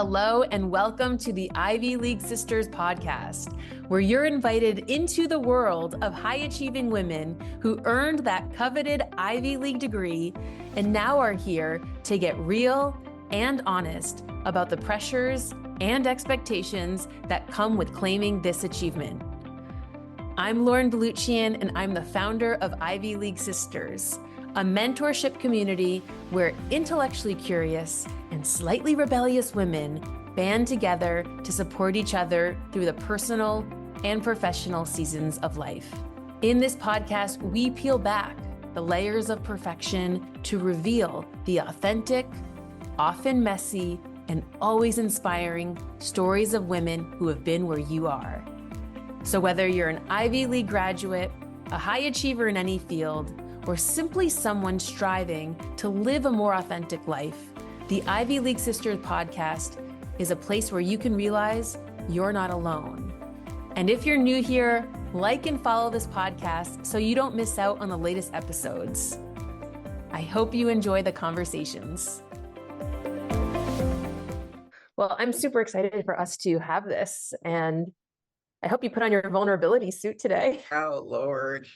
Hello and welcome to the Ivy League Sisters podcast, where you're invited into the world of high-achieving women who earned that coveted Ivy League degree and now are here to get real and honest about the pressures and expectations that come with claiming this achievement. I'm Lauren Baluchian, and I'm the founder of Ivy League Sisters, a mentorship community where intellectually curious and slightly rebellious women band together to support each other through the personal and professional seasons of life. In this podcast, we peel back the layers of perfection to reveal the authentic, often messy, and always inspiring stories of women who have been where you are. So whether you're an Ivy League graduate, a high achiever in any field, or simply someone striving to live a more authentic life, the Ivy League Sisters podcast is a place where you can realize you're not alone. And if you're new here, like and follow this podcast so you don't miss out on the latest episodes. I hope you enjoy the conversations. Well, I'm super excited for us to have this, and I hope you put on your vulnerability suit today. Oh, Lord.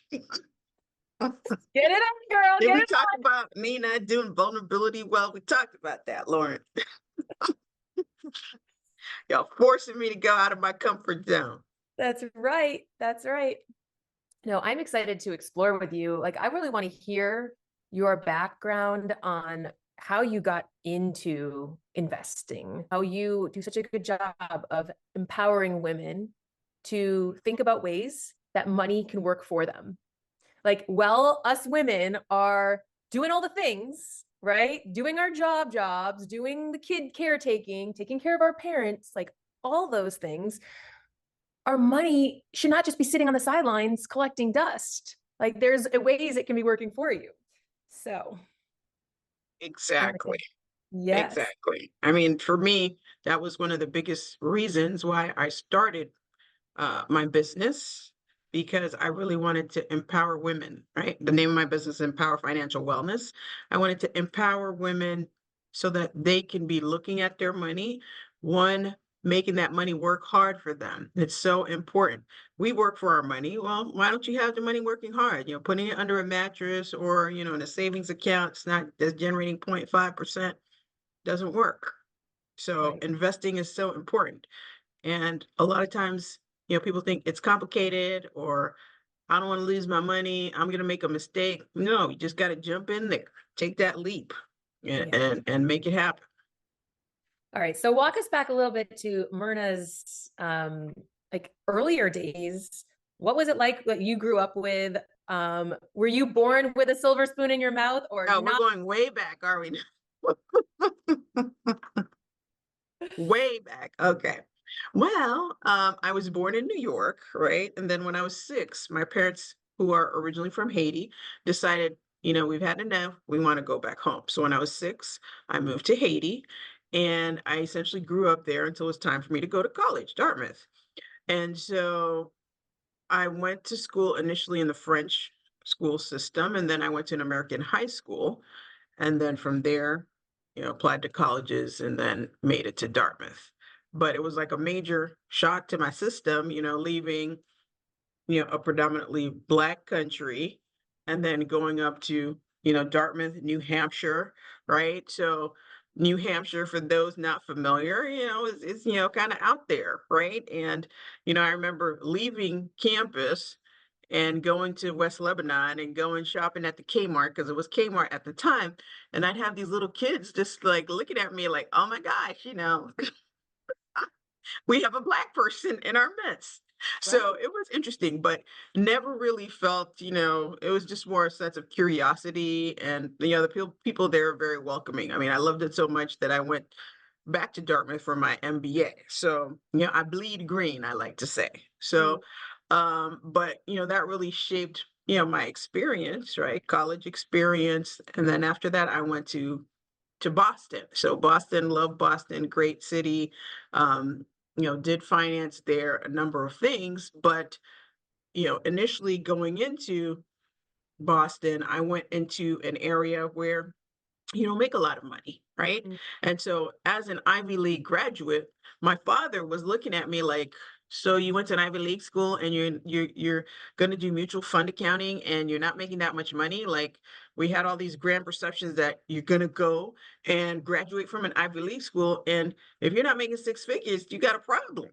Get it on, girl. Did Get we it talk on. about me not doing vulnerability? Well, we talked about that, Lauren. Y'all forcing me to go out of my comfort zone. That's right. That's right. No, I'm excited to explore with you. Like, I really want to hear your background on how you got into investing, how you do such a good job of empowering women to think about ways that money can work for them. Like, well, us women are doing all the things, right? Doing our jobs, doing the kid caretaking, taking care of our parents, like all those things. Our money should not just be sitting on the sidelines collecting dust. Like, there's ways it can be working for you. So. Exactly. Yes. Exactly. I mean, for me, that was one of the biggest reasons why I started my business, because I really wanted to empower women, right? The name of my business is Empower Financial Wellness. I wanted to empower women so that they can be looking at their money, one, making that money work hard for them. It's so important. We work for our money. Well, why don't you have the money working hard? You know, putting it under a mattress or, in a savings account, it's not that's generating 0.5% doesn't work. So Right. investing is so important. And a lot of times, people think it's complicated, or I don't want to lose my money. I'm going to make a mistake. No, you just got to jump in there, take that leap and make it happen. All right. So walk us back a little bit to Myrna's like earlier days. What was it like that you grew up with? Were you born with a silver spoon in your mouth or Oh, not? we're going way back, are we? Way back. Okay. Well, I was born in New York, right? And then when I was 6, my parents, who are originally from Haiti, decided, we've had enough. We want to go back home. So when I was 6, I moved to Haiti, and I essentially grew up there until it was time for me to go to college, Dartmouth. And so I went to school initially in the French school system, and then I went to an American high school. And then from there, applied to colleges and then made it to Dartmouth. But it was like a major shock to my system, leaving, a predominantly Black country and then going up to, Dartmouth, New Hampshire, right? So New Hampshire, for those not familiar, is kind of out there, right? And, I remember leaving campus and going to West Lebanon and going shopping at the Kmart, because it was Kmart at the time. And I'd have these little kids just like looking at me like, oh my gosh, we have a Black person in our midst. So it was interesting, but never really felt, it was just more a sense of curiosity. And, the people there are very welcoming. I mean, I loved it so much that I went back to Dartmouth for my MBA. So, I bleed green, I like to say. So, but, that really shaped, my experience, right? College experience. And then after that, I went to Boston. So Boston, love Boston, great city. Did finance there, a number of things, but initially going into Boston, I went into an area where you don't make a lot of money, right? Mm. And so as an Ivy League graduate, my father was looking at me like, so you went to an Ivy League school and you're going to do mutual fund accounting and you're not making that much money? Like we had all these grand perceptions that you're going to go and graduate from an Ivy League school, and if you're not making six figures, you got a problem.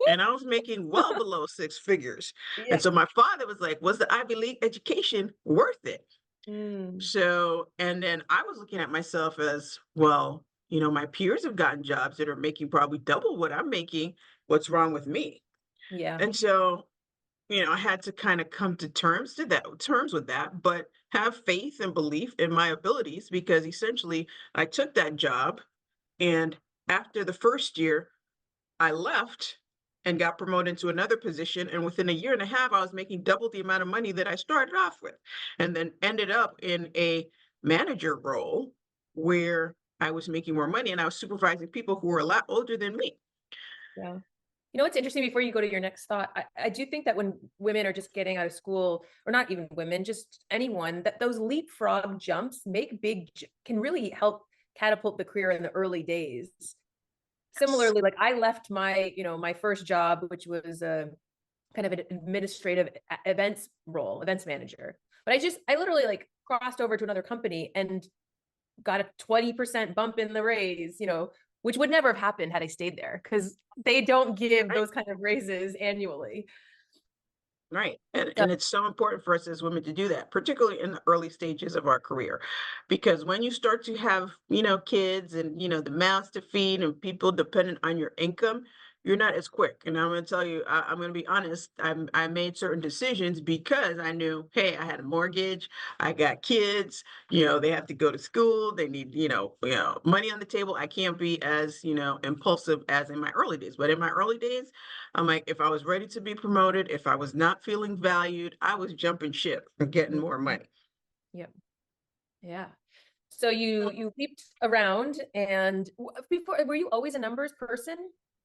And I was making well below six figures. And Yeah. so my father was like, was the Ivy League education worth it? Mm. So, and then I was looking at myself as, well, my peers have gotten jobs that are making probably double what I'm making. What's wrong with me? Yeah. And so, I had to kind of come to terms with that, but have faith and belief in my abilities, because essentially I took that job, and after the first year, I left and got promoted to another position. And within a year and a half, I was making double the amount of money that I started off with, and then ended up in a manager role where I was making more money and I was supervising people who were a lot older than me. Yeah. You know what's interesting before you go to your next thought? I do think that when women are just getting out of school, or not even women, just anyone, that those leapfrog jumps can really help catapult the career in the early days. Yes. Similarly, like I left my first job, which was a kind of an administrative events manager. But I literally like crossed over to another company and got a 20% bump in the raise, which would never have happened had I stayed there, because they don't give Right. those kind of raises annually. Right. And So, and it's so important for us as women to do that, particularly in the early stages of our career. Because when you start to have, kids and, the mouths to feed and people dependent on your income, you're not as quick. And I'm going to tell you, I'm going to be honest, I made certain decisions because I knew, hey, I had a mortgage, I got kids, they have to go to school, they need, money on the table. I can't be as, impulsive as in my early days. But in my early days, I'm like, if I was ready to be promoted, if I was not feeling valued, I was jumping ship and getting more mhm, money. yeah, yeah. So you leaped around, and before, were you always a numbers person?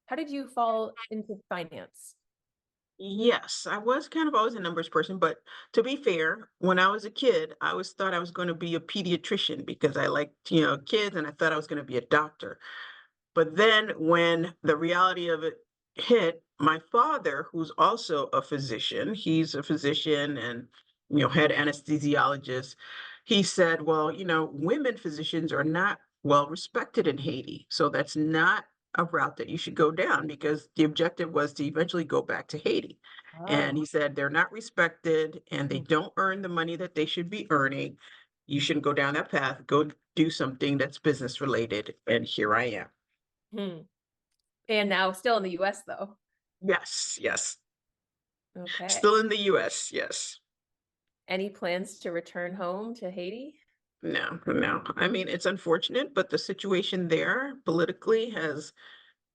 How did you fall into finance? Yes, I was kind of always a numbers person, but to be fair, when I was a kid, I always thought I was going to be a pediatrician because I liked, kids, and I thought I was going to be a doctor. But then when the reality of it hit, my father, who's also a physician, he's a physician and, head anesthesiologist, he said, well, women physicians are not well respected in Haiti. So that's not a route that you should go down, because the objective was to eventually go back to Haiti. And Oh, he said they're not respected and they hmm. don't earn the money that they should be earning. You shouldn't go down that path. Go do something that's business related. And here I am. Hmm. And now still in the US though. Yes, yes. Still Okay. in the US, yes. Any plans to return home to Haiti? No, no. I mean, it's unfortunate, but the situation there politically has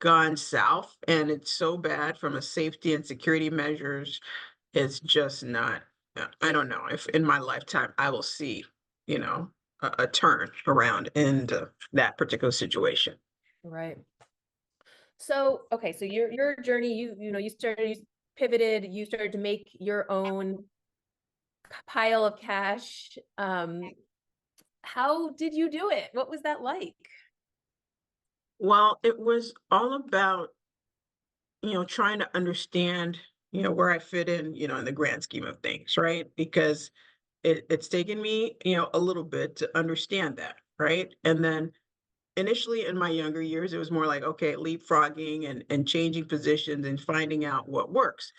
gone south, and it's so bad from a safety and security measures. It's just not, I don't know if in my lifetime I will see, you know, a turn around in that particular situation. Right. So, okay, so your journey, you pivoted, you started to make your own pile of cash. How did you do it? What was that like? Well, it was all about, trying to understand, where I fit in, in the grand scheme of things, right? Because it's taken me, a little bit to understand that, right? And then initially in my younger years, it was more like, okay, leapfrogging and changing positions and finding out what works.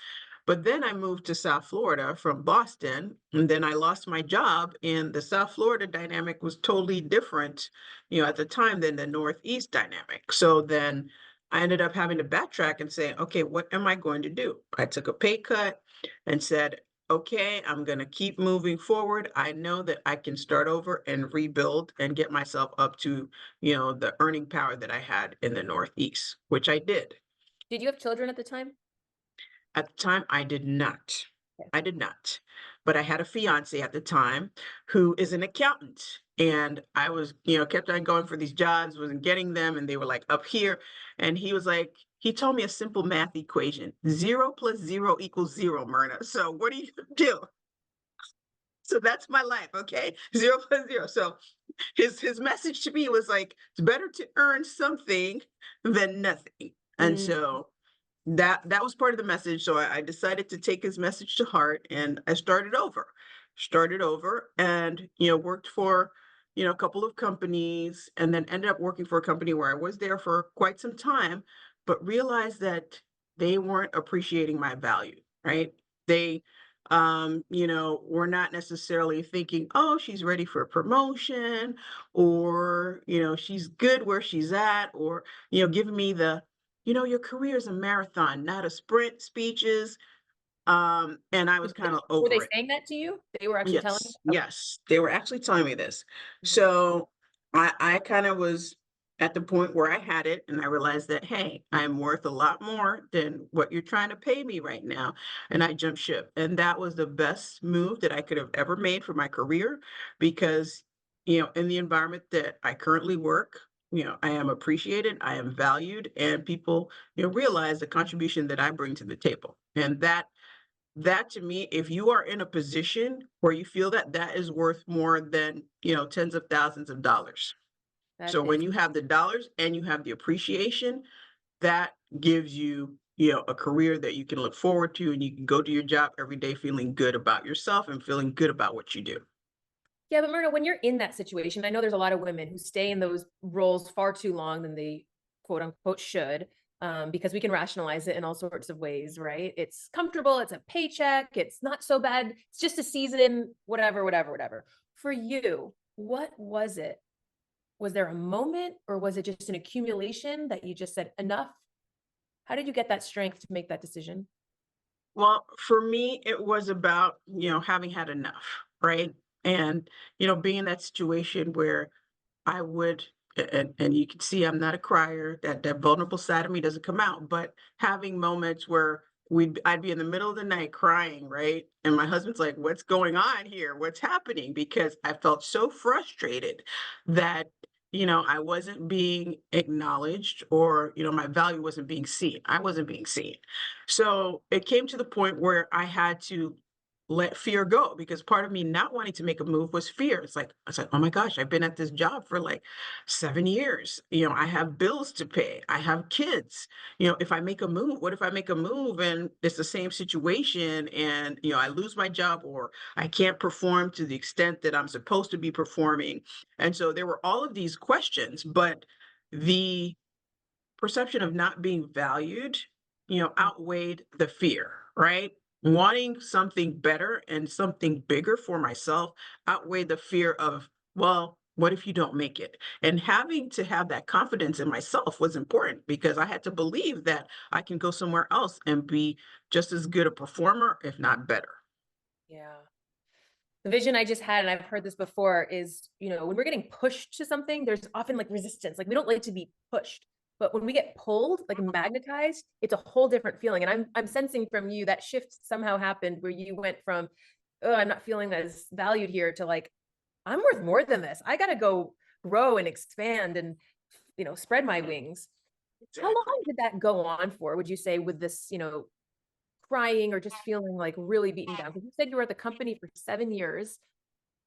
But then I moved to South Florida from Boston, and then I lost my job. And the South Florida dynamic was totally different, at the time than the Northeast dynamic. So then I ended up having to backtrack and say, okay, what am I going to do? I took a pay cut and said, okay, I'm going to keep moving forward. I know that I can start over and rebuild and get myself up to, the earning power that I had in the Northeast, which I did. Did you have children at the time? At the time, I did not. Okay. I did not. But I had a fiance at the time who is an accountant. And I was, kept on going for these jobs, wasn't getting them, and they were like up here. And he was like, he told me a simple math equation: 0 + 0 = 0, Myrna. So what do you do? So that's my life, okay? 0 + 0. So his message to me was like, it's better to earn something than nothing. And Mm, so that was part of the message. So I decided to take his message to heart, and I started over and worked for a couple of companies, and then ended up working for a company where I was there for quite some time, but realized that they weren't appreciating my value, right? They were not necessarily thinking, oh, she's ready for a promotion, or she's good where she's at, or giving me the your career is a marathon, not a sprint speeches. And I was kind of were they over it. saying that to you? They were actually telling you? Yes, Okay. yes, they were actually telling me this. Mhm. So I kind of was at the point where I had it, and I realized that, hey, I'm worth a lot more than what you're trying to pay me right now. And I jumped ship. And that was the best move that I could have ever made for my career, because, in the environment that I currently work, I am appreciated, I am valued, and people, realize the contribution that I bring to the table. And that to me, if you are in a position where you feel that that is worth more than, tens of thousands of dollars. That So when is you have the dollars and you have the appreciation, that gives you, a career that you can look forward to, and you can go to your job every day feeling good about yourself and feeling good about what you do. Yeah, but Myrna, when you're in that situation, I know there's a lot of women who stay in those roles far too long than they quote unquote should, because we can rationalize it in all sorts of ways, right? It's comfortable, it's a paycheck, it's not so bad, it's just a season, whatever, whatever, whatever. For you, what was it? Was there a moment, or was it just an accumulation that you just said enough? How did you get that strength to make that decision? Well, for me, it was about, having had enough, right? And, being in that situation where I would, and you can see I'm not a crier. That vulnerable side of me doesn't come out. But having moments where I'd be in the middle of the night crying, right? And my husband's like, "What's going on here? What's happening?" Because I felt so frustrated that I wasn't being acknowledged, or my value wasn't being seen. I wasn't being seen. So it came to the point where I had to let fear go, because part of me not wanting to make a move was fear. It's like, oh my gosh, I've been at this job for like 7 years. I have bills to pay. I have kids. If I make a move, what if I make a move and it's the same situation, and I lose my job, or I can't perform to the extent that I'm supposed to be performing? And so there were all of these questions, but the perception of not being valued, outweighed the fear, right? Wanting something better and something bigger for myself outweighed the fear of, well, what if you don't make it? And having to have that confidence in myself was important, because I had to believe that I can go somewhere else and be just as good a performer, if not better. Yeah. The vision I just had, and I've heard this before, is, when we're getting pushed to something, there's often like resistance. Like we don't like to be pushed. But when we get pulled, like magnetized, it's a whole different feeling. And I'm sensing from you that shift somehow happened where you went from, oh, I'm not feeling as valued here, to like, I'm worth more than this. I gotta go grow and expand and spread my wings. How Exactly. long did that go on for, would you say, with this, crying or just feeling like really beaten down? Because you said you were at the company for 7 years.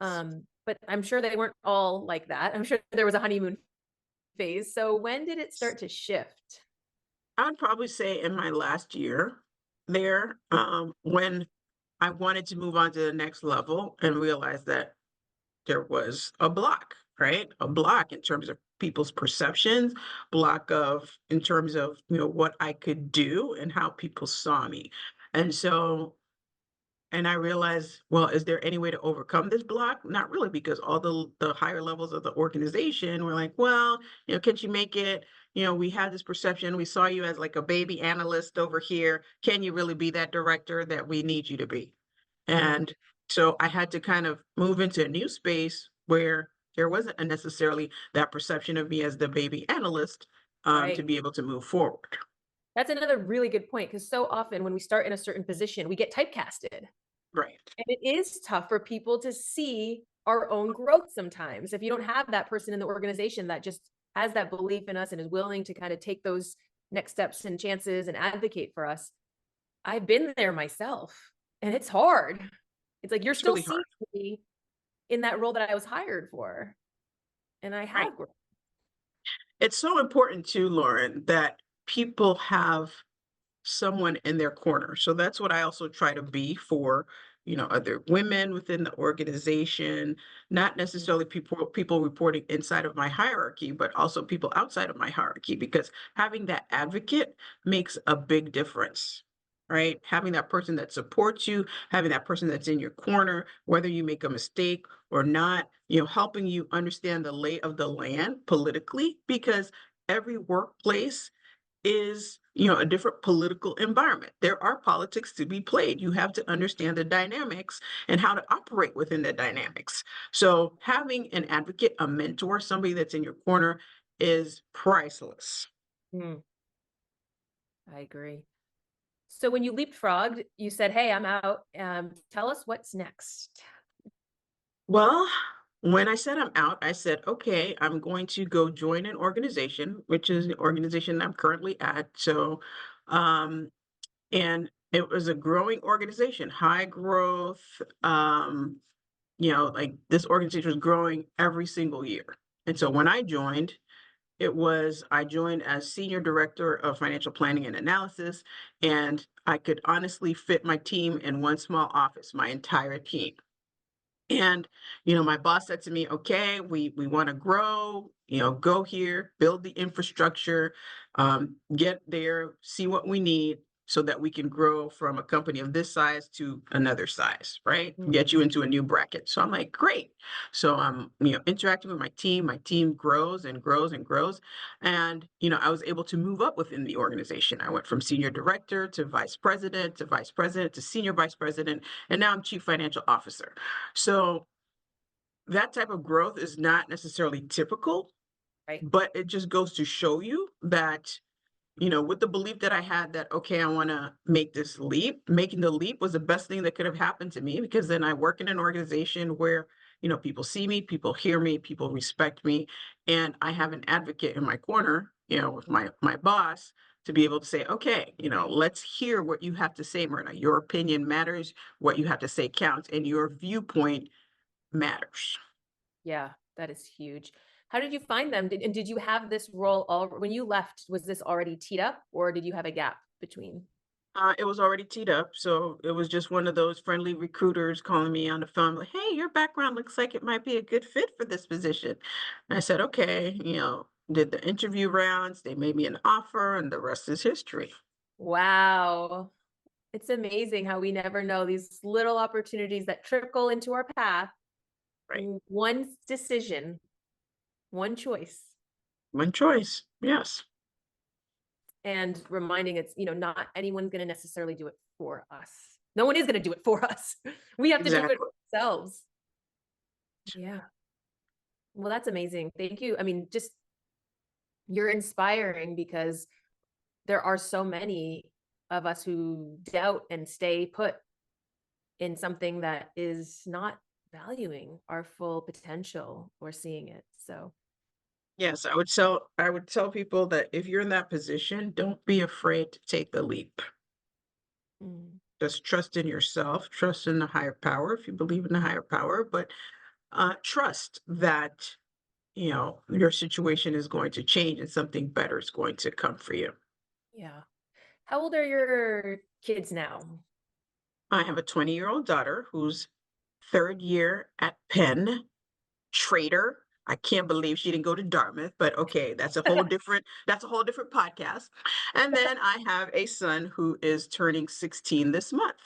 But I'm sure they weren't all like that. I'm sure there was a honeymoon phase. So when did it start to shift? I would probably say in my last year there, when I wanted to move on to the next level and realized that there was a block, right? A block in terms of people's perceptions, block of in terms of, what I could do and how people saw me. And so, and I realized, well, is there any way to overcome this block? Not really, because all the higher levels of the organization were like, well, can you make it? We have this perception. We saw you as like a baby analyst over here. Can you really be that director that we need you to be? Mm, And so I had to kind of move into a new space where there wasn't necessarily that perception of me as the baby analyst, to right. be able to move forward. That's another really good point, because so often when we start in a certain position, we get typecasted. Right. And it is tough for people to see our own growth sometimes. If you don't have that person in the organization that just has that belief in us and is willing to kind of take those next steps and chances and advocate for us. I've been there myself, and it's hard. It's like you're It's still really seeing hard. me in that role that I was hired for. and I Right. have grown. It's so important too, Lauren, that people have someone in their corner. So that's what I also try to be for, other women within the organization, not necessarily people reporting inside of my hierarchy, but also people outside of my hierarchy, because having that advocate makes a big difference. Right? Having that person that supports you, having that person that's in your corner, whether you make a mistake or not, helping you understand the lay of the land politically, because every workplace is, a different political environment. There are politics to be played. You have to understand the dynamics and how to operate within the dynamics. So having an advocate, a mentor, somebody that's in your corner is priceless. Mm, I agree. So when you leapfrogged, you said, "Hey, I'm out. Tell us what's next." Well, when I said I'm out, I said, okay, I'm going to go join an organization, which is an organization I'm currently at. So, um, and it was a growing organization, high growth. Like this organization was growing every single year. And so when I joined, I joined as senior director of financial planning and analysis, and I could honestly fit my team in one small office, my entire team. And, my boss said to me, okay, we want to grow, go here, build the infrastructure, get there, see what we need so that we can grow from a company of this size to another size, right? Mm, Get you into a new bracket. So I'm like, great. So I'm, interacting with my team. My team grows and grows and grows. And, I was able to move up within the organization. I went from senior director to vice president to vice president to senior vice president. And now I'm chief financial officer. So that type of growth is not necessarily typical, right. but it just goes to show you that, with the belief that I had that, okay, I want to make this leap, making the leap was the best thing that could have happened to me, because then I work in an organization where, people see me, people hear me, people respect me, and I have an advocate in my corner, with my boss to be able to say, okay, let's hear what you have to say, Myrna. Your opinion matters, what you have to say counts, and your viewpoint matters. Yeah, that is huge. How did you find them? And did you have this role all when you left? Was this already teed up, or did you have a gap between? It was already teed up, so it was just one of those friendly recruiters calling me on the phone, like, "Hey, your background looks like it might be a good fit for this position." And I said, "Okay," did the interview rounds, they made me an offer, and the rest is history. Wow. It's amazing how we never know these little opportunities that trickle into our path. Right. One decision, one choice, One choice. Yes, and reminding it's, not anyone's going to necessarily do it for us. No one is going to do it for us. We have to do it exactly. ourselves. Yeah. Well, that's amazing. Thank you. I mean, just you're inspiring because there are so many of us who doubt and stay put in something that is not valuing our full potential or seeing it. So, Yes, I would tell people that if you're in that position, don't be afraid to take the leap. mm, Just trust in yourself, trust in the higher power if you believe in the higher power, but trust that your situation is going to change and something better is going to come for you. yeah. How old are your kids now? I have a 20-year-old daughter who's third year at Penn, traitor. I can't believe she didn't go to Dartmouth, but okay, that's a whole different podcast. And then I have a son who is turning 16 this month.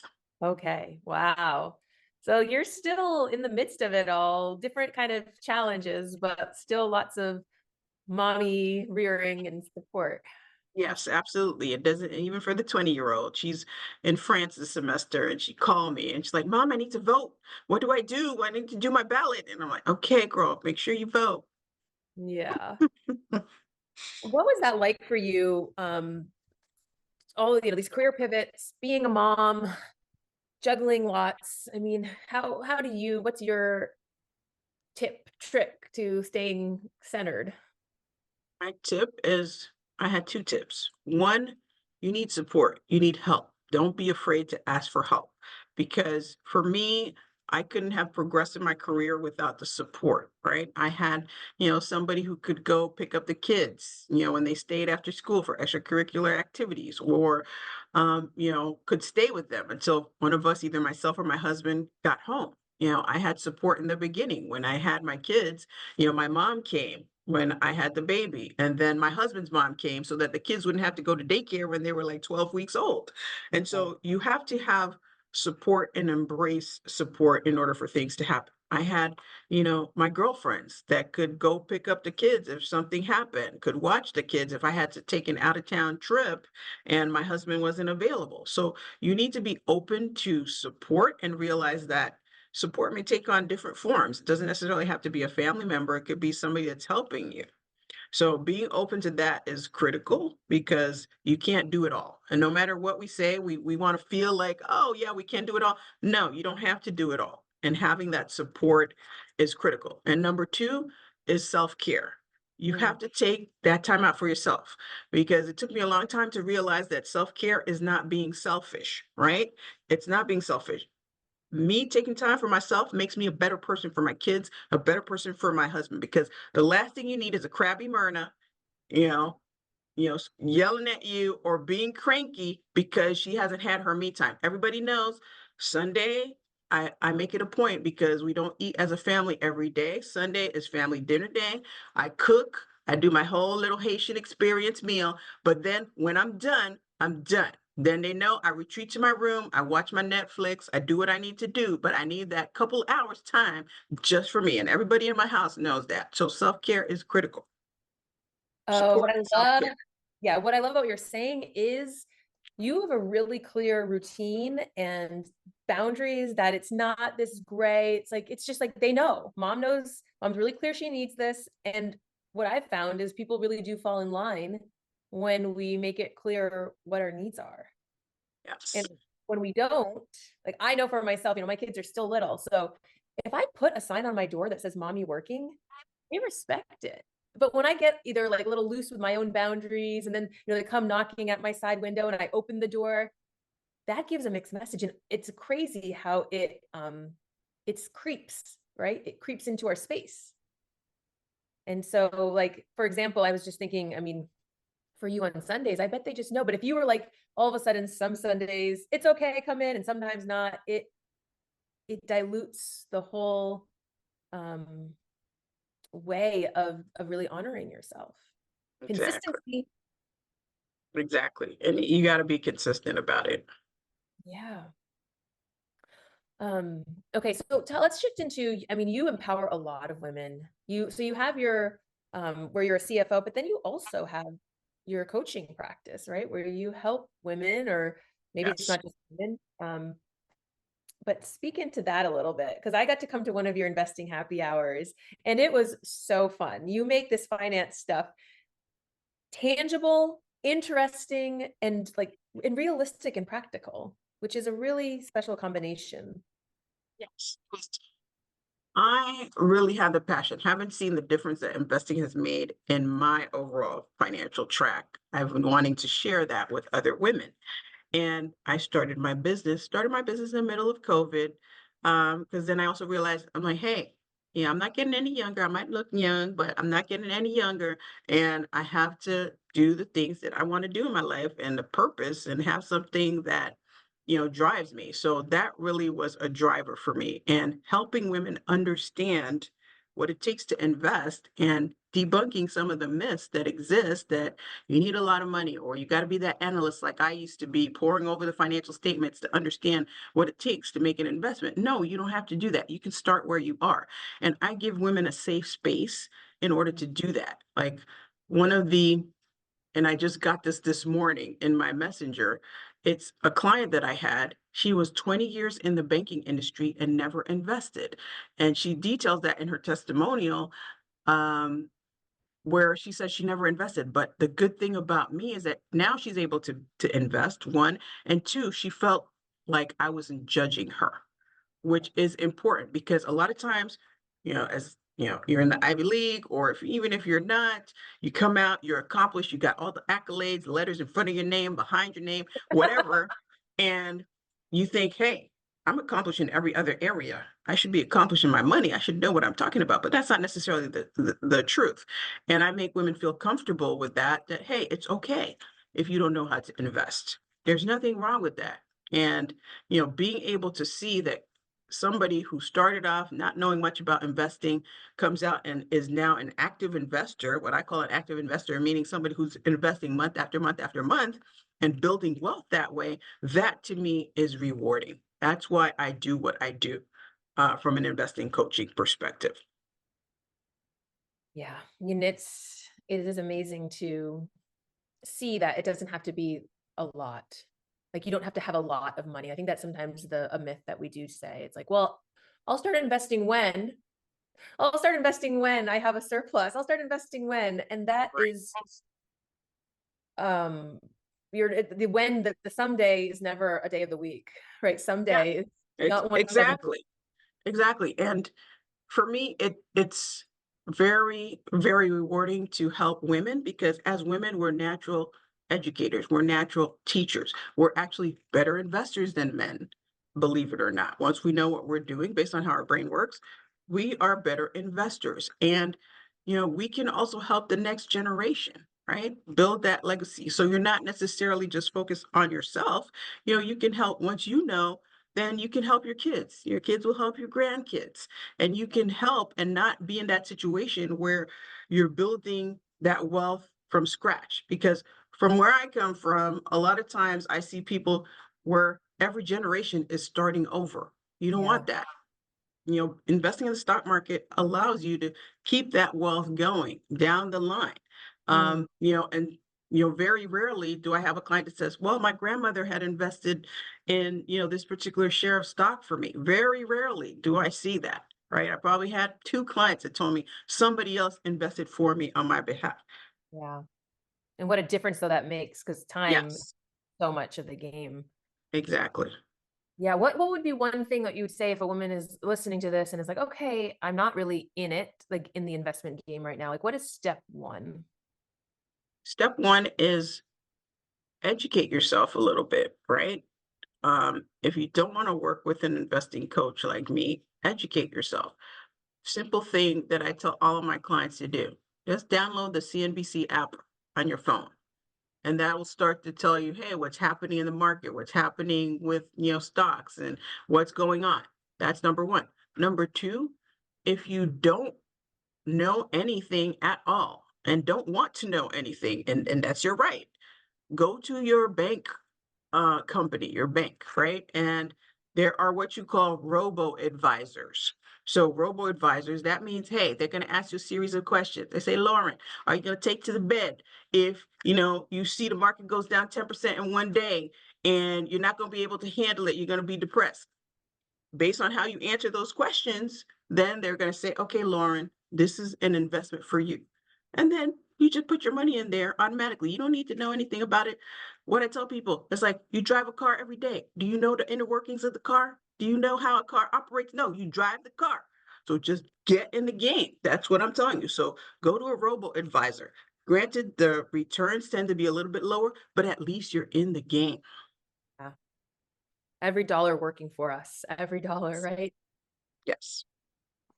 Okay. Wow. So you're still in the midst of it all, different kind of challenges, but still lots of mommy rearing and support. Yes, absolutely. It doesn't even for the 20-year-old. She's in France this semester and she called me and she's like, "Mom, I need to vote. What do I do? I need to do my ballot." And I'm like, "Okay, girl, make sure you vote." Yeah. What was that like for you? All these career pivots, being a mom, juggling lots. I mean, how do you, what's your trick to staying centered? My tip is I had two tips. One, you need support. You need help. Don't be afraid to ask for help. Because for me, I couldn't have progressed in my career without the support, right? I had, somebody who could go pick up the kids, when they stayed after school for extracurricular activities, or, could stay with them until one of us, either myself or my husband, got home. I had support in the beginning when I had my kids. My mom came when I had the baby, and then my husband's mom came so that the kids wouldn't have to go to daycare when they were like 12 weeks old. And Right. so you have to have support and embrace support in order for things to happen. I had, my girlfriends that could go pick up the kids if something happened, could watch the kids if I had to take an out of town trip and my husband wasn't available. So you need to be open to support and realize that support may take on different forms. It doesn't necessarily have to be a family member, it could be somebody that's helping you. So being open to that is critical because you can't do it all. And no matter what we say, we want to feel like, oh yeah, we can do it all. No, you don't have to do it all. And having that support is critical. And number two is self-care. You Mm. have to take that time out for yourself, because it took me a long time to realize that self-care is not being selfish, right? It's not being selfish. Me taking time for myself makes me a better person for my kids, a better person for my husband, because the last thing you need is a crabby Myrna, you know, yelling at you or being cranky because she hasn't had her me time. Everybody knows Sunday, I make it a point because we don't eat as a family every day. Sunday is family dinner day. I cook, I do my whole little Haitian experience meal, but then when I'm done, I'm done. Then they know I retreat to my room, I watch my Netflix, I do what I need to do, but I need that couple hours time just for me. And everybody in my house knows that. So self-care is critical. Oh, Support what I and love self-care. yeah, what I love about what you're saying is you have a really clear routine and boundaries that it's not this gray. It's like it's just like they know. Mom knows, mom's really clear she needs this. And what I've found is people really do fall in line when we make it clear what our needs are. And Yes. when we don't, like I know for myself, my kids are still little. So if I put a sign on my door that says mommy working, they respect it. But when I get either like a little loose with my own boundaries and then, they come knocking at my side window and I open the door, that gives a mixed message. And it's crazy how it's creeps, right? It creeps into our space. And so like, for example, I was just thinking, I mean, for you on Sundays, I bet they just know. But if you were like all of a sudden some Sundays, it's okay, come in, and sometimes not, it dilutes the whole um way of really honoring yourself. Exactly. Consistency. Exactly. And you got to be consistent about it. Yeah. Um, okay, so let's shift into, I mean, you empower a lot of women. You have your where you're a CFO, but then you also have your coaching practice, right? Where you help women, or maybe it's Yes. not just women. But speak into that a little bit, because I got to come to one of your investing happy hours and it was so fun. You make this finance stuff tangible, interesting, and realistic and practical, which is a really special combination. Yes. I really have the passion. Haven't seen the difference that investing has made in my overall financial track. I've been wanting to share that with other women. And I started my business in the middle of COVID. Because then I also realized, I'm like, hey, I'm not getting any younger. I might look young, but I'm not getting any younger. And I have to do the things that I want to do in my life and the purpose, and have something that, drives me. So that really was a driver for me, and helping women understand what it takes to invest and debunking some of the myths that exist, that you need a lot of money, or you got to be that analyst like I used to be, poring over the financial statements to understand what it takes to make an investment. No, you don't have to do that. You can start where you are. And I give women a safe space in order to do that. Like, one of the and I just got this morning in my messenger. It's a client that I had. She was 20 years in the banking industry and never invested. And she details that in her testimonial. Um, where she says she never invested. But the good thing about me is that now she's able to invest, one, and two, she felt like I wasn't judging her, which is important, because a lot of times, as you're in the Ivy League, or even if you're not, you come out, you're accomplished, you got all the accolades, letters in front of your name, behind your name, whatever, and you think, hey, I'm accomplished in every other area. I should be accomplished in my money. I should know what I'm talking about, but that's not necessarily the truth. And I make women feel comfortable with that, that, hey, it's okay if you don't know how to invest. There's nothing wrong with that. And, being able to see that somebody who started off not knowing much about investing comes out and is now an active investor, what I call an active investor, meaning somebody who's investing month after month after month and building wealth that way, that to me is rewarding. That's why I do what I do from an investing coaching perspective. Yeah. It is amazing to see that it doesn't have to be a lot. Like you don't have to have a lot of money. I think that's sometimes a myth that we do say. It's like, well, I'll start investing when I'll start investing when I have a surplus. I'll start investing when, and that Right. is um the someday is never a day of the week, right? Yeah, Someday is not one of them. exactly. Exactly. And for me, it's very, very rewarding to help women because as women, we're natural educators, we're natural teachers. We're actually better investors than men, believe it or not. Once we know what we're doing based on how our brain works, we are better investors. And, we can also help the next generation, right? Build that legacy. So you're not necessarily just focused on yourself. You can help once then you can help your kids. Your kids will help your grandkids and you can help and not be in that situation where you're building that wealth from scratch. Because from where I come from, a lot of times I see people where every generation is starting over. You don't Yeah. want that. Investing in the stock market allows you to keep that wealth going down the line. Mm, And very rarely do I have a client that says, "Well, my grandmother had invested in, this particular share of stock for me." Very rarely do I see that, right? I probably had two clients that told me somebody else invested for me on my behalf. yeah. And what a difference though that makes, because time is Yes, so much of the game. exactly. Yeah. What would be one thing that you would say if a woman is listening to this and is like, okay, I'm not really in it, like in the investment game right now. Like, what is step one? Step one is educate yourself a little bit, right? If you don't want to work with an investing coach like me, educate yourself. Simple thing that I tell all of my clients to do. Just download the CNBC app on your phone. And that will start to tell you, hey, what's happening in the market, what's happening with stocks and what's going on. That's number one. Number two, if you don't know anything at all and don't want to know anything, and that's your right, go to your bank company, your bank, right? And there are what you call robo advisors. So robo advisors, that means, hey, they're going to ask you a series of questions. They say, Lauren, are you going to take to the bed if, you see the market goes down 10% in one day and you're not going to be able to handle it? You're going to be depressed. Based on how you answer those questions, then they're going to say, okay, Lauren, this is an investment for you. And then you just put your money in there automatically. You don't need to know anything about it. What I tell people, it's like you drive a car every day. Do you know the inner workings of the car? Do you know how a car operates? No, you drive the car. So just get in the game. That's what I'm telling you. So go to a robo advisor. Granted, the returns tend to be a little bit lower, but at least you're in the game. Yeah. Every dollar working for us, every dollar, right? Yes.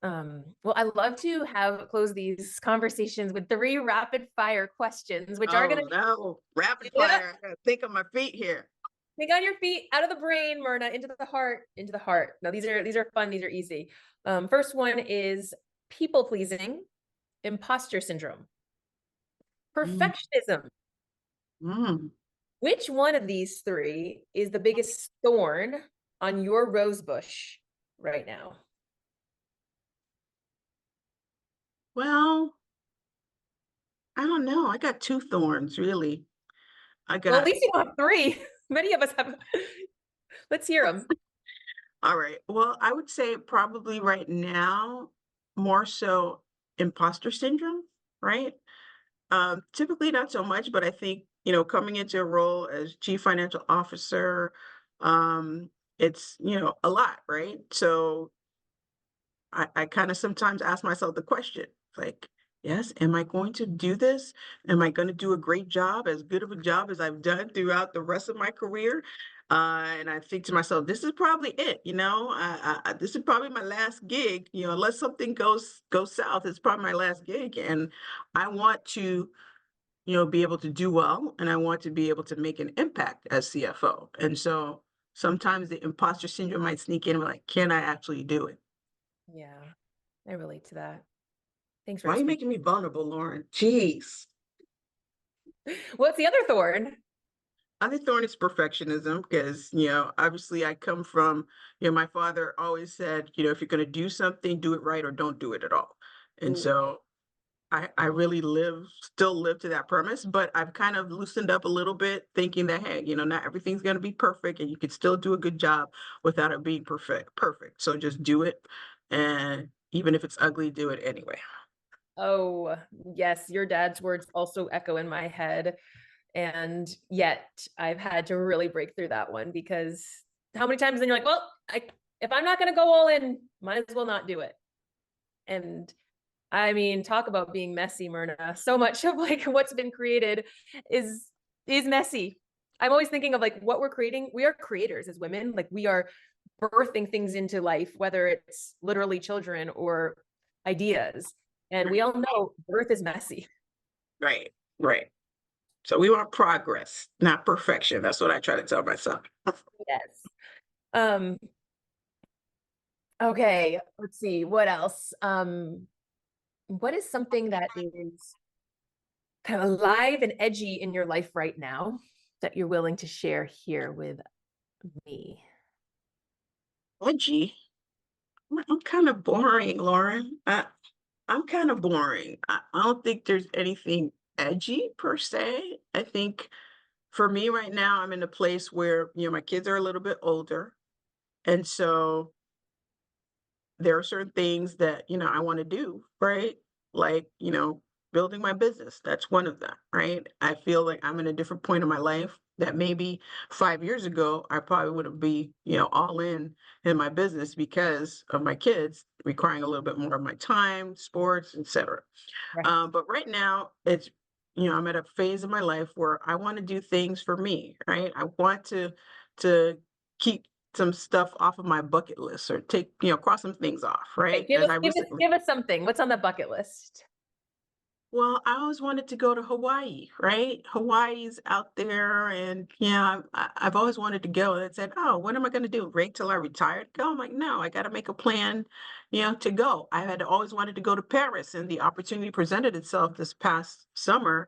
Well, I love to have close these conversations with 3 rapid fire questions, which are Oh going to, no, rapid yeah, fire. I gotta think on my feet here. think on your feet, out of the brain, Myrna, into the heart, into the heart. Now, these are fun. These are easy. First one is people pleasing, imposter syndrome, Mm, perfectionism. mm. Which one of these 3 is the biggest thorn on your rose bush right now? Well, I don't know. I got two thorns, really. I Well, at got, least you don't have 3. Many of us have. Let's hear them. all right. Well, I would say probably right now, more so imposter syndrome, right? Typically not so much, but I think, coming into a role as chief financial officer, it's, a lot, right? So I kind of sometimes ask myself the question, like, yes, am I going to do this? Am I going to do a great job, as good of a job as I've done throughout the rest of my career? And I think to myself, this is probably it, this is probably my last gig, unless something goes south, it's probably my last gig. And I want to, be able to do well, and I want to be able to make an impact as CFO. And so sometimes the imposter syndrome might sneak in and be like, can I actually do it? Yeah, I relate to that. Thanks for Why are you explaining. making me vulnerable, Lauren? Jeez. What's the other thorn? Other thorn is perfectionism because, obviously I come from, my father always said, if you're going to do something, do it right or don't do it at all. And Ooh. so I really still live to that premise, but I've kind of loosened up a little bit, thinking that, hey, not everything's going to be perfect and you can still do a good job without it being perfect. So just do it. And even if it's ugly, do it anyway. Oh, yes, your dad's words also echo in my head. And yet I've had to really break through that one because how many times then you're like, well, if I'm not going to go all in, might as well not do it. And I mean, talk about being messy, Myrna. So much of like what's been created is messy. I'm always thinking of like what we're creating. We are creators as women. Like we are birthing things into life, whether it's literally children or ideas. And we all know birth is messy. Right, right. So we want progress, not perfection. That's what I try to tell myself. Yes. Um, okay, let's see. What else? What is something that is kind of alive and edgy in your life right now that you're willing to share here with me? Edgy. I'm kind of boring, Lauren. I'm kind of boring. I don't think there's anything edgy per se. I think for me right now, I'm in a place where, my kids are a little bit older. And so there are certain things that, I want to do, right? Like, building my business. That's one of them, right? I feel like I'm in a different point in my life that maybe 5 years ago, I probably wouldn't be, all in my business because of my kids requiring a little bit more of my time, sports, etc. Right. But right now, I'm at a phase of my life where I want to do things for me, right? I want to keep some stuff off of my bucket list or cross some things off, Okay, right? As I give us something. What's on the bucket list? well, I always wanted to go to Hawaii, right? Hawaii's out there, and yeah, I've always wanted to go. And I said, "Oh, what am I going to do? Wait till I retire to go?" I'm like, "No, I got to make a plan, to go." I had always wanted to go to Paris, and the opportunity presented itself this past summer,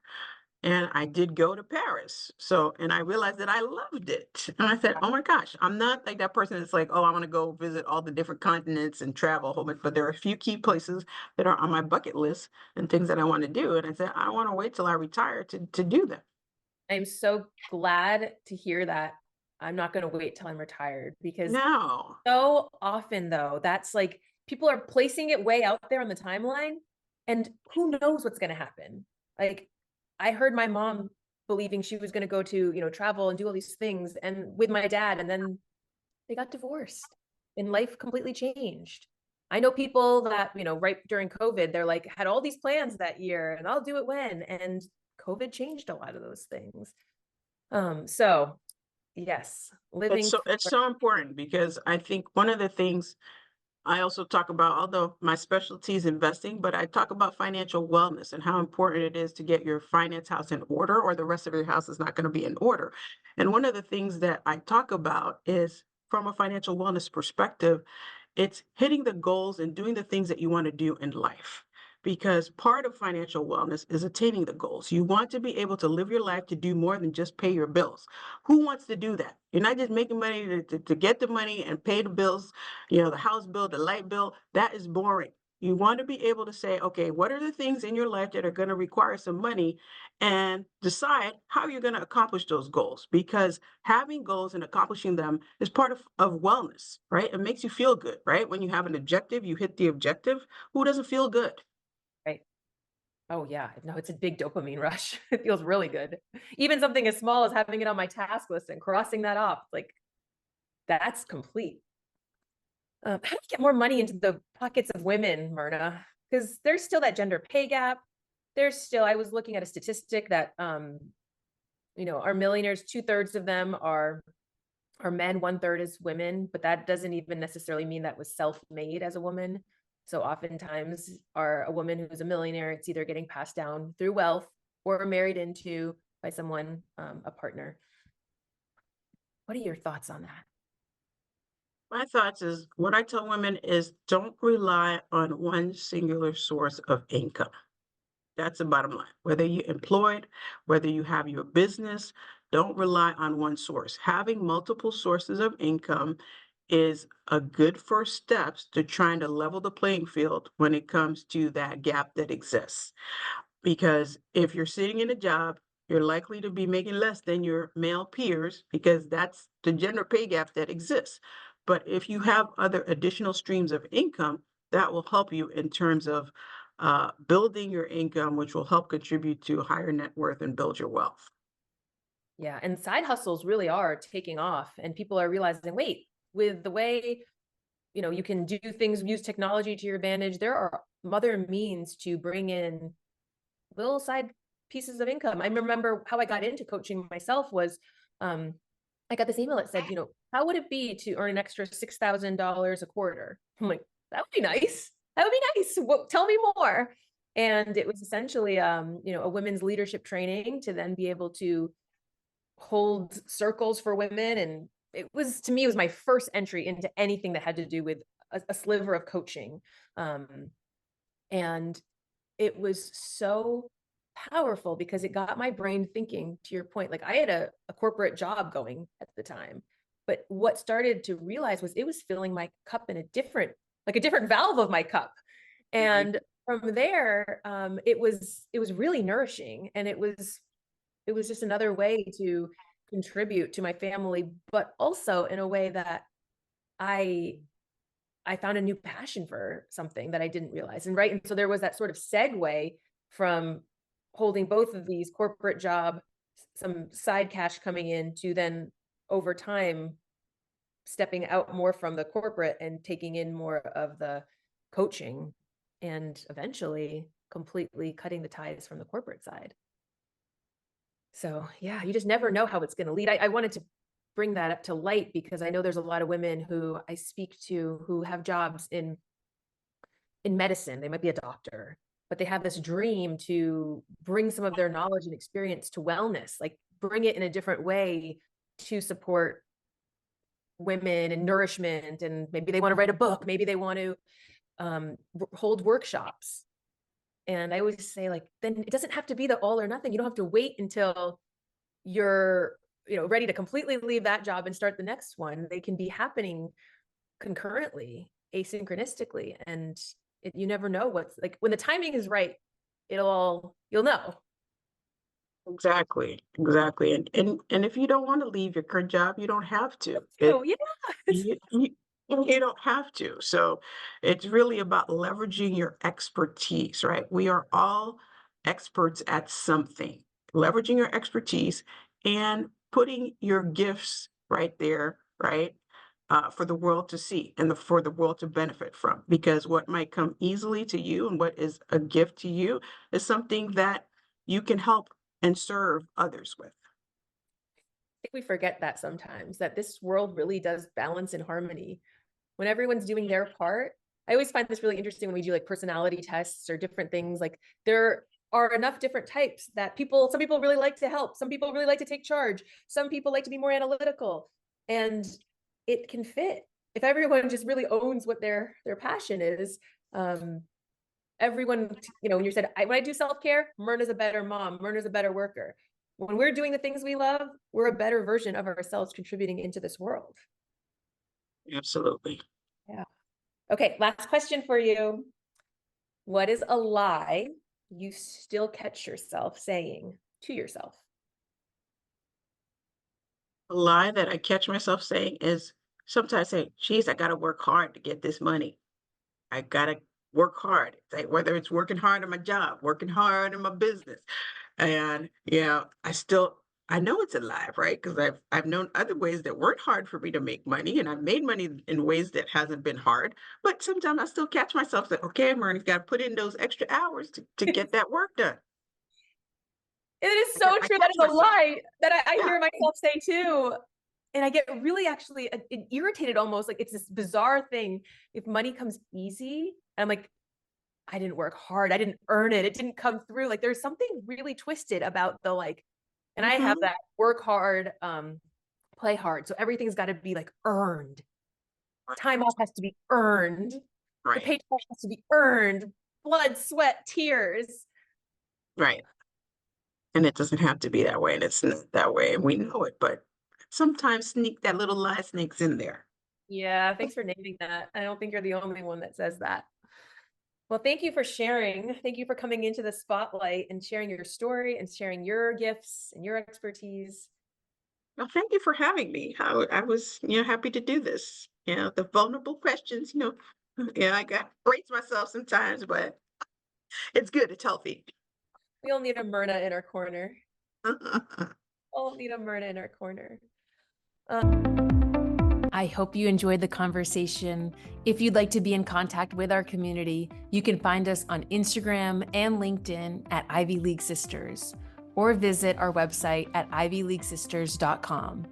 and I did go to Paris. So, and I realized that I loved it. And I said, oh my gosh, I'm not like that person that's like, oh, I want to go visit all the different continents and travel a whole bunch. But there are a few key places that are on my bucket list and things that I want to do. And I said, I don't want to wait till I retire to do them. I'm so glad to hear that. I'm not going to wait till I'm retired because No. so often though, that's like people are placing it way out there on the timeline and who knows what's going to happen. Like I heard my mom believing she was going to go to, travel and do all these things and with my dad and then they got divorced and life completely changed. I know people that, right during COVID, they're like had all these plans that year and I'll do it when and COVID changed a lot of those things. So yes, It's living so it's so important because I think one of the things I also talk about, although my specialty is investing, but I talk about financial wellness and how important it is to get your finance house in order, or the rest of your house is not going to be in order. And one of the things that I talk about is from a financial wellness perspective, it's hitting the goals and doing the things that you want to do in life. Because part of financial wellness is attaining the goals. You want to be able to live your life to do more than just pay your bills. Who wants to do that? You're not just making money to get the money and pay the bills, the house bill, the light bill. That is boring. You want to be able to say, okay, what are the things in your life that are going to require some money and decide how you're going to accomplish those goals, because having goals and accomplishing them is part of wellness, right? It makes you feel good, right? When you have an objective, you hit the objective. Who doesn't feel good? right. Oh yeah, no, it's a big dopamine rush. It feels really good. Even something as small as having it on my task list and crossing that off, like that's complete. How do we get more money into the pockets of women, Myrna? Because there's still that gender pay gap. There's still, I was looking at a statistic that, our millionaires, 2/3 of them are or men, 1/3 is women, but that doesn't even necessarily mean that was self-made as a woman. So oftentimes a woman who's a millionaire, it's either getting passed down through wealth or married into by someone, a partner. What are your thoughts on that? My thoughts is what I tell women is don't rely on one singular source of income. That's the bottom line. Whether you're employed, whether you have your business, don't rely on one source. Having multiple sources of income is a good first steps to trying to level the playing field when it comes to that gap that exists. Because if you're sitting in a job, you're likely to be making less than your male peers because that's the gender pay gap that exists. But if you have other additional streams of income, that will help you in terms of building your income, which will help contribute to higher net worth and build your wealth. Yeah, and side hustles really are taking off, and people are realizing, wait, with the way, you can do things, use technology to your advantage, there are other means to bring in little side pieces of income. I remember how I got into coaching myself was, um, I got this email that said, how would it be to earn an extra $6,000 a quarter? I'm like, that would be nice. That would be nice. Tell me more. And it was essentially, a women's leadership training to then be able to hold circles for women. And it was, to me, it was my first entry into anything that had to do with a sliver of coaching. And it was so powerful because it got my brain thinking, to your point. Like, I had a corporate job going at the time, but what started to realize was it was filling my cup in a different valve of my cup. Right. And from there, it was really nourishing, and it was just another way to contribute to my family, but also in a way that I I found a new passion for something that I didn't realize. And right. And so there was that sort of segue from holding both of these corporate job, some side cash coming in, to then over time stepping out more from the corporate and taking in more of the coaching, and eventually completely cutting the ties from the corporate side. So yeah, you just never know how it's going to lead. I wanted to bring that up to light because I know there's a lot of women who I speak to who have jobs in medicine. They might be a doctor, but they have this dream to bring some of their knowledge and experience to wellness, like bring it in a different way to support women and nourishment. And maybe they want to write a book, maybe they want to hold workshops. And I always say, like, then it doesn't have to be the all or nothing. You don't have to wait until you're ready to completely leave that job and start the next one. They can be happening concurrently, asynchronistically, and you never know what's, like, when the timing is right, you'll know. Exactly, exactly. And if you don't want to leave your current job, you don't have to. So yeah. You you don't have to. So it's really about leveraging your expertise, right? We are all experts at something. Leveraging your expertise and putting your gifts right there, right? For the world to see and for the world to benefit from. Because what might come easily to you and what is a gift to you is something that you can help and serve others with. I think we forget that sometimes, that this world really does balance in harmony when everyone's doing their part. I always find this really interesting when we do like personality tests or different things. Like, there are enough different types that some people really like to help, some people really like to take charge, some people like to be more analytical, and it can fit if everyone just really owns what their passion is. Um, Everyone, when you said, when I do self-care, Myrna's a better mom, Myrna's a better worker. When we're doing the things we love, we're a better version of ourselves contributing into this world. Absolutely. Yeah. Okay, last question for you. What is a lie you still catch yourself saying to yourself? A lie that I catch myself saying is sometimes I say, geez, I got to work hard to get this money. I got to work hard. It's like, whether it's working hard on my job, working hard in my business. And yeah, I know it's a lie, right? Because I've known other ways that weren't hard for me to make money, and I've made money in ways that hasn't been hard. But sometimes I still catch myself saying, okay, Myrna's got to put in those extra hours to get that work done. It is so I true. That catch is a myself. lie that I Yeah. hear myself say too. I get really actually irritated almost, like it's this bizarre thing. If money comes easy, I'm like, I didn't work hard. I didn't earn it. It didn't come through. Like there's something really twisted about the like, and I have Mhm. that work hard, play hard. So everything's got to be like earned. Right. Time off has to be earned. The Right. paycheck has to be earned. Blood, sweat, tears. Right. And it doesn't have to be that way, and it's not that way, and we know it, but sometimes that little lie sneaks in there. Yeah, thanks for naming that. I don't think you're the only one that says that. Well, thank you for sharing. Thank you for coming into the spotlight and sharing your story and sharing your gifts and your expertise. Well, thank you for having me. I was, happy to do this. The vulnerable questions, I got brace myself sometimes, but it's good. It's healthy. We all need a Myrna in our corner. All need a Myrna in our corner. I hope you enjoyed the conversation. If you'd like to be in contact with our community, you can find us on Instagram and LinkedIn at Ivy League Sisters, or visit our website at ivyleaguesisters.com.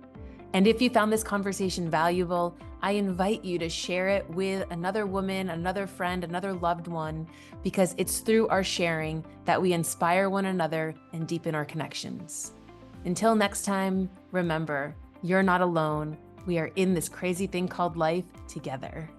And if you found this conversation valuable, I invite you to share it with another woman, another friend, another loved one, because it's through our sharing that we inspire one another and deepen our connections. Until next time, remember, you're not alone. We are in this crazy thing called life together.